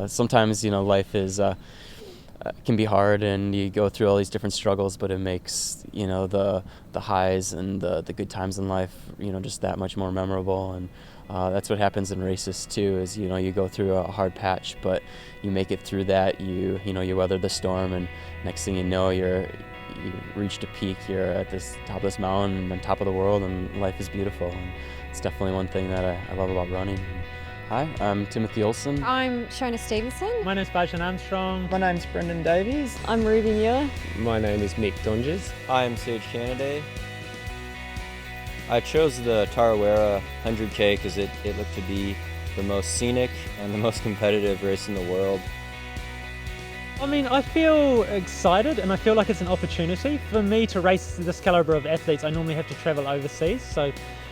Sometimes, life is can be hard, and you go through all these different struggles, but it makes, the highs and the good times in life, just that much more memorable. And that's what happens in races too, is, you go through a hard patch, but you make it through that, you weather the storm, and next thing you know, you reached a peak, you're at this top of this mountain, on top of the world, and life is beautiful. And it's definitely one thing that I love about running. Hi, I'm Timothy Olson. I'm Shona Stephenson. My name's Vajin Armstrong. My name's Davies. I'm Muir. My name is Mick. I'm Canaday. I chose the Tarawera 100K because it looked to be the most scenic and the most competitive race in the world. I mean, I feel excited, and I feel like it's an opportunity for me to race this calibre of athletes. I normally have to travel overseas, so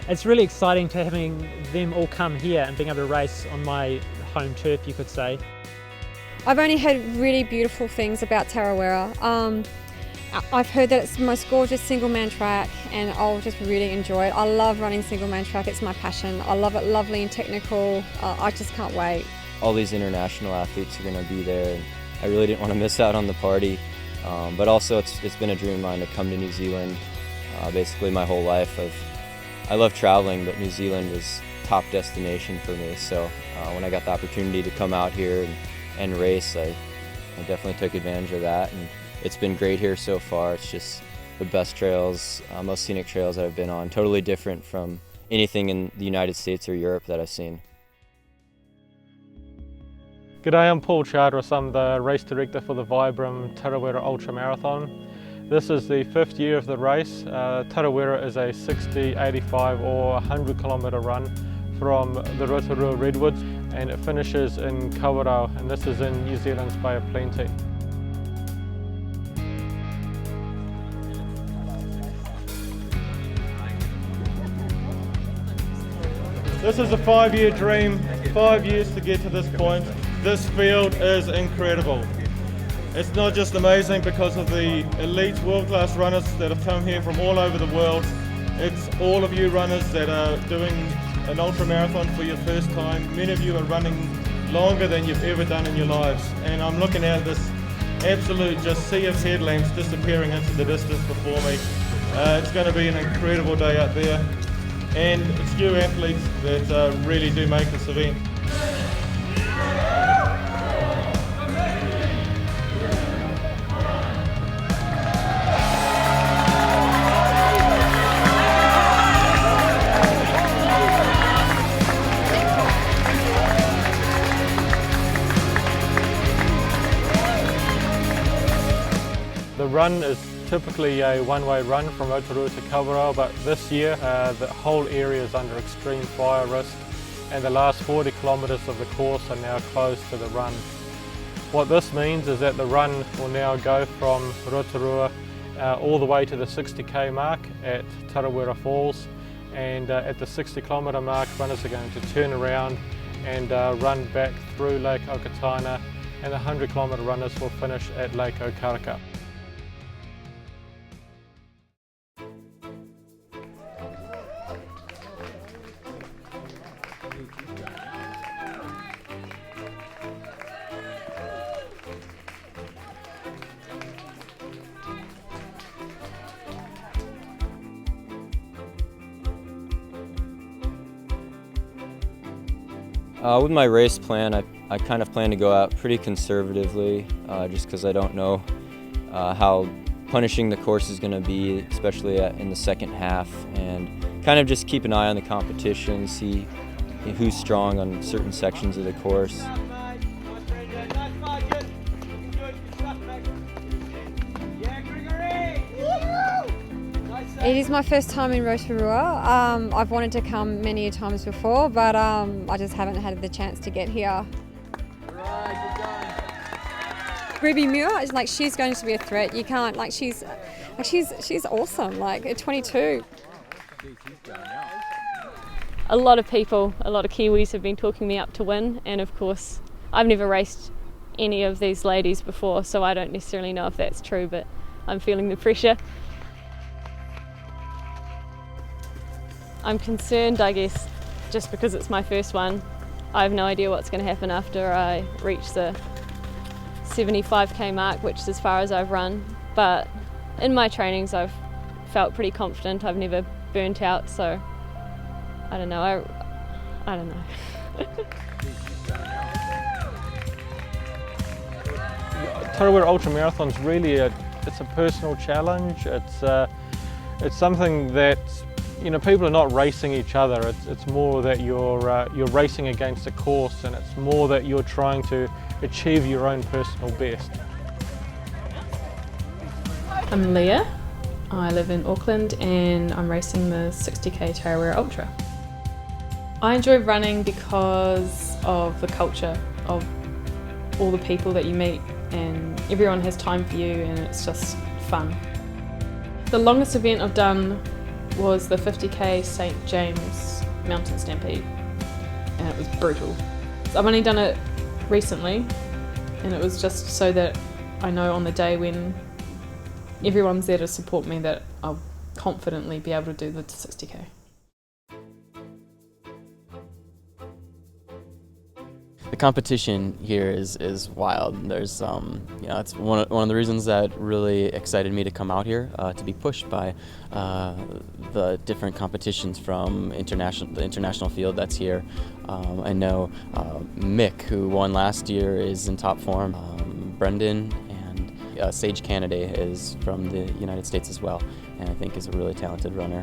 it's really exciting to having them all come here and being able to race on my home turf, you could say. I've only heard really beautiful things about Tarawera. I've heard that it's the most gorgeous single-man track, and I'll just really enjoy it. I love running single-man track, it's my passion. I love it, lovely and technical. I just can't wait. All these international athletes are going to be there, and I really didn't want to miss out on the party. But also it's been a dream of mine to come to New Zealand basically my whole life. I love traveling, but New Zealand was top destination for me. So when I got the opportunity to come out here and race, I definitely took advantage of that. And it's been great here so far. It's just the best trails, most scenic trails that I've been on. Totally different from anything in the United States or Europe that I've seen. G'day, I'm Paul Charteris. I'm the race director for the Vibram Tarawera Ultramarathon. This is the 5th year of the race. Tarawera is a 60, 85 or 100 kilometre run from the Rotorua Redwoods, and it finishes in Kawerau, and this is in New Zealand's Bay of Plenty. This is a 5-year dream, 5 years to get to this point. This field is incredible. It's not just amazing because of the elite world-class runners that have come here from all over the world. It's all of you runners that are doing an ultramarathon for your first time. Many of you are running longer than you've ever done in your lives. And I'm looking at this absolute just sea of headlamps disappearing into the distance before me. It's going to be an incredible day out there. And it's you athletes that really do make this event. The run is typically a one-way run from Rotorua to Kawerau, but this year the whole area is under extreme fire risk, and the last 40 kilometres of the course are now closed to the run. What this means is that the run will now go from Rotorua all the way to the 60k mark at Tarawera Falls, and at the 60 kilometre mark runners are going to turn around and run back through Lake Okataina, and the 100 kilometre runners will finish at Lake Okareka. With my race plan, I kind of plan to go out pretty conservatively, just because I don't know how punishing the course is going to be, especially in the second half, and kind of just keep an eye on the competition, see who's strong on certain sections of the course. It is my first time in Rotorua. I've wanted to come many times before, but I just haven't had the chance to get here. Ruby Muir, like, she's going to be a threat. You can't, like, she's awesome, like, at 22. A lot of people, a lot of Kiwis have been talking me up to win, and of course I've never raced any of these ladies before, so I don't necessarily know if that's true, but I'm feeling the pressure. I'm concerned, I guess, just because it's my first one, I have no idea what's going to happen after I reach the 75k mark, which is as far as I've run, but in my trainings I've felt pretty confident. I've never burnt out, so I don't know. I don't know. Tarawera Ultramarathon is really it's a personal challenge. It's something that, you know, people are not racing each other. It's more that you're racing against a course, and it's more that you're trying to achieve your own personal best. I'm Leah. I live in Auckland and I'm racing the 60k Tarawera Ultra. I enjoy running because of the culture of all the people that you meet, and everyone has time for you, and it's just fun. The longest event I've done was the 50k St James Mountain Stampede, and it was brutal. So I've only done it recently, and it was just so that I know on the day when everyone's there to support me that I'll confidently be able to do the 60k. The competition here is wild. There's you know, it's one of the reasons that really excited me to come out here, to be pushed by the different competitions from the international field that's here. I know Mick, who won last year, is in top form. Brendan and Sage Canaday is from the United States as well, and I think is a really talented runner.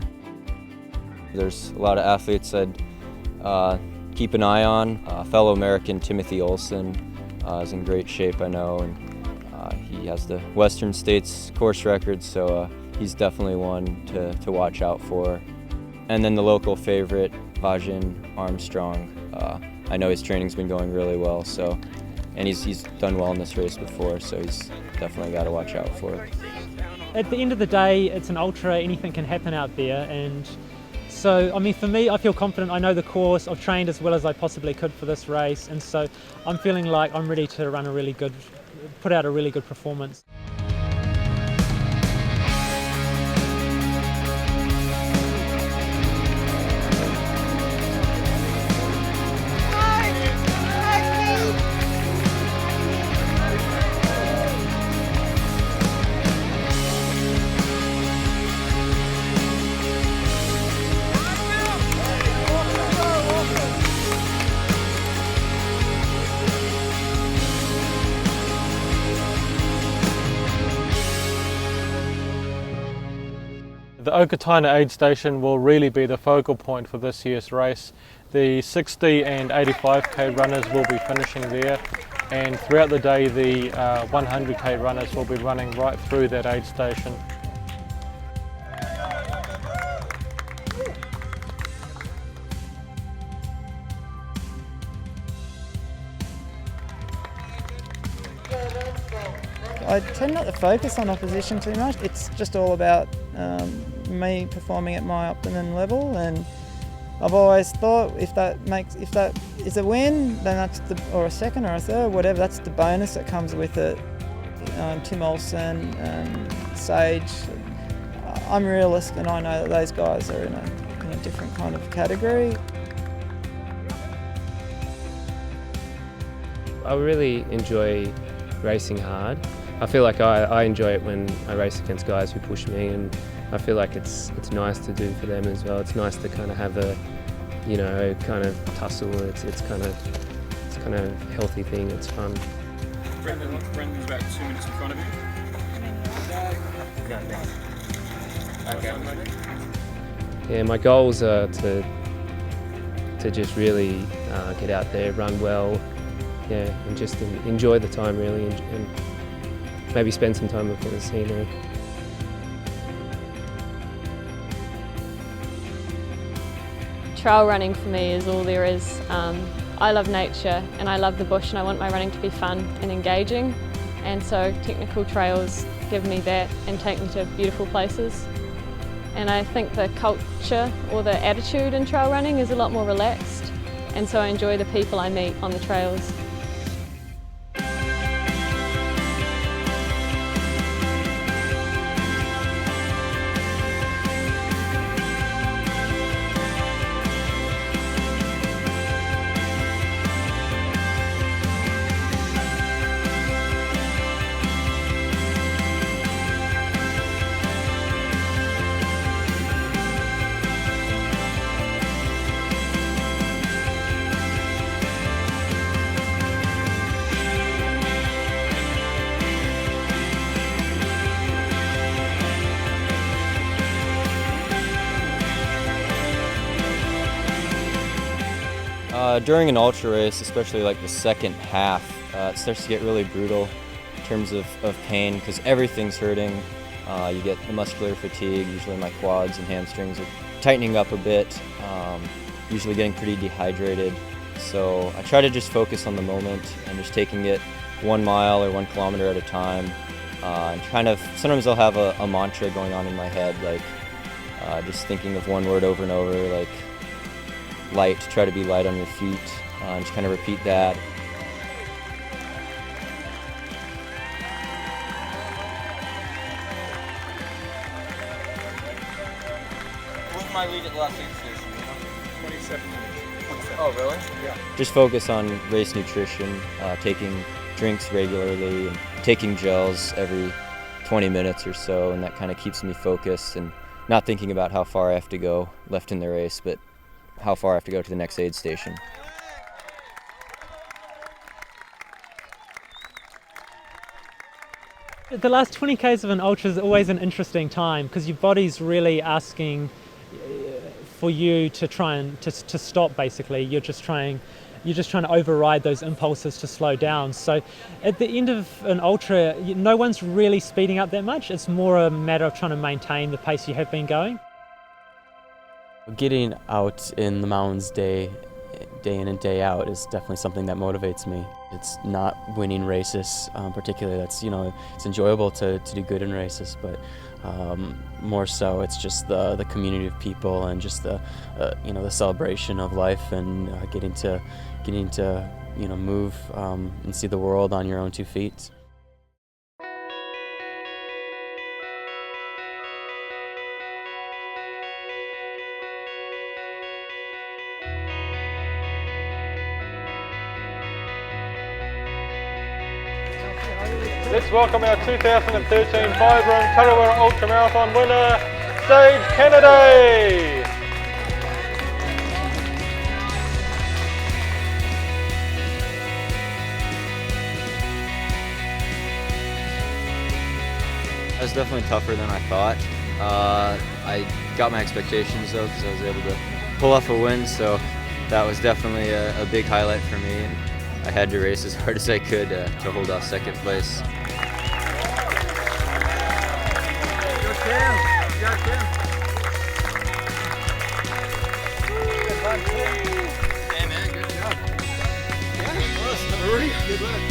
There's a lot of athletes I'd keep an eye on. Fellow American Timothy Olson is in great shape, I know, and he has the Western States course record, so he's definitely one to watch out for. And then the local favorite, Vajin Armstrong. I know his training's been going really well, so, and he's done well in this race before, so he's definitely got to watch out for it. At the end of the day, it's an ultra, anything can happen out there, and so, I mean, for me, I feel confident. I know the course. I've trained as well as I possibly could for this race, and so I'm feeling like I'm ready to put out a really good performance. The Okataina aid station will really be the focal point for this year's race. The 60 and 85k runners will be finishing there, and throughout the day the 100k runners will be running right through that aid station. I tend not to focus on opposition too much. It's just all about me performing at my optimum level, and I've always thought if that is a win, then that's or a second or a third, whatever. That's the bonus that comes with it. Tim Olson, Sage. I'm a realist, and I know that those guys are in a different kind of category. I really enjoy racing hard. I feel like I enjoy it when I race against guys who push me, and I feel like it's nice to do for them as well. It's nice to kind of have a, you know, kind of tussle. It's kind of a healthy thing. It's fun. Brendan's about 2 minutes in front of you. Okay. Yeah, my goals are to just really get out there, run well, yeah, and just enjoy the time really, and maybe spend some time looking at the scenery. Trail running for me is all there is. I love nature and I love the bush, and I want my running to be fun and engaging, and so technical trails give me that and take me to beautiful places. And I think the culture or the attitude in trail running is a lot more relaxed, and so I enjoy the people I meet on the trails. During an ultra race, especially like the second half, it starts to get really brutal in terms of pain because everything's hurting. You get the muscular fatigue, usually my quads and hamstrings are tightening up a bit, usually getting pretty dehydrated. So I try to just focus on the moment and just taking it 1 mile or 1 kilometer at a time. And kind of, sometimes I'll have a mantra going on in my head, like just thinking of one word over and over, like light, try to be light on your feet, and just kind of repeat that. What's my lead at the last aid station? 27 minutes. Oh, really? Yeah. Just focus on race nutrition, taking drinks regularly and taking gels every 20 minutes or so, and that kind of keeps me focused and not thinking about how far I have to go left in the race, but how far I have to go to the next aid station. The last 20 Ks of an ultra is always an interesting time because your body's really asking for you to try and to stop. Basically, you're just trying to override those impulses to slow down. So at the end of an ultra, no one's really speeding up that much. It's more a matter of trying to maintain the pace you have been going. Getting out in the mountains day in and day out is definitely something that motivates me. It's not winning races particularly. That's, it's enjoyable to do good in races, but more so it's just the community of people and just the the celebration of life and getting to move and see the world on your own 2 feet. Let's welcome our 2013 Vibram Tarawera Ultramarathon winner, Sage Canaday. That was definitely tougher than I thought. I got my expectations though because I was able to pull off a win, so that was definitely a big highlight for me. And I had to race as hard as I could to hold off second place. Hey man, good job. Yeah, good luck.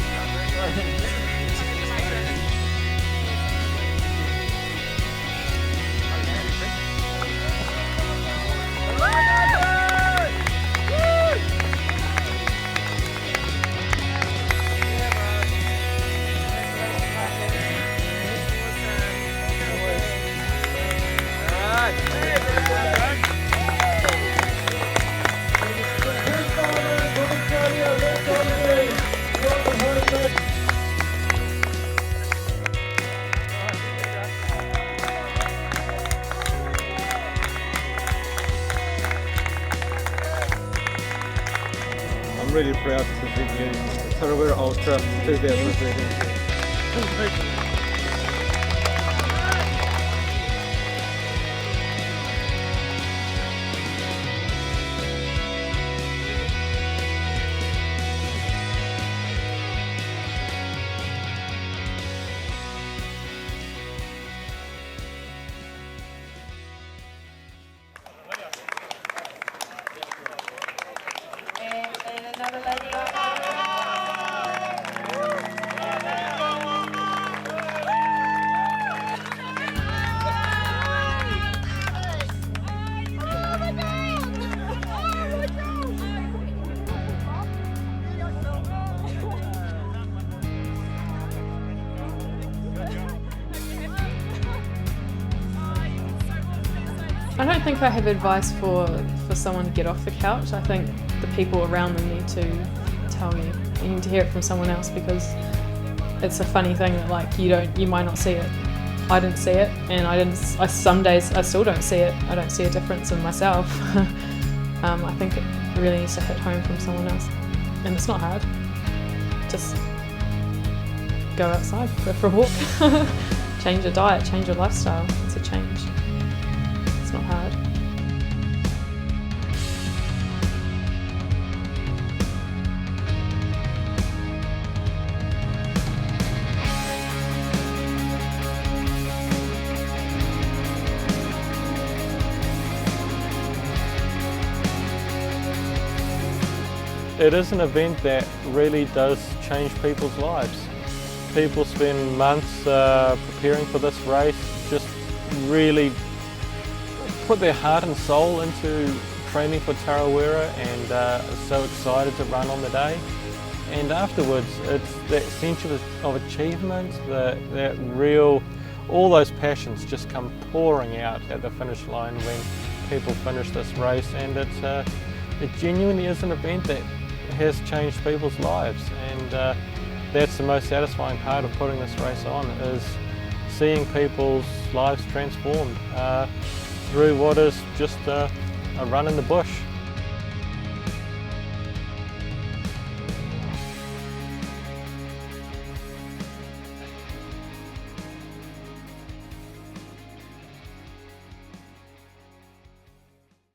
I'm really proud to present you the Tarawera Ultra 2013. I don't think I have advice for someone to get off the couch. I think the people around them need to tell you. You need to hear it from someone else because it's a funny thing that you might not see it. I didn't see it, and some days I still don't see it. I don't see a difference in myself. I think it really needs to hit home from someone else, and it's not hard. Just go outside, go for a walk, change your diet, change your lifestyle. It's a change. It's not hard. it is an event that really does change people's lives. People spend months preparing for this race, just really put their heart and soul into training for Tarawera, and are so excited to run on the day. And afterwards, it's that sense of achievement, that real, all those passions just come pouring out at the finish line when people finish this race. And it genuinely is an event that has changed people's lives, and that's the most satisfying part of putting this race on, is seeing people's lives transformed through what is just a run in the bush.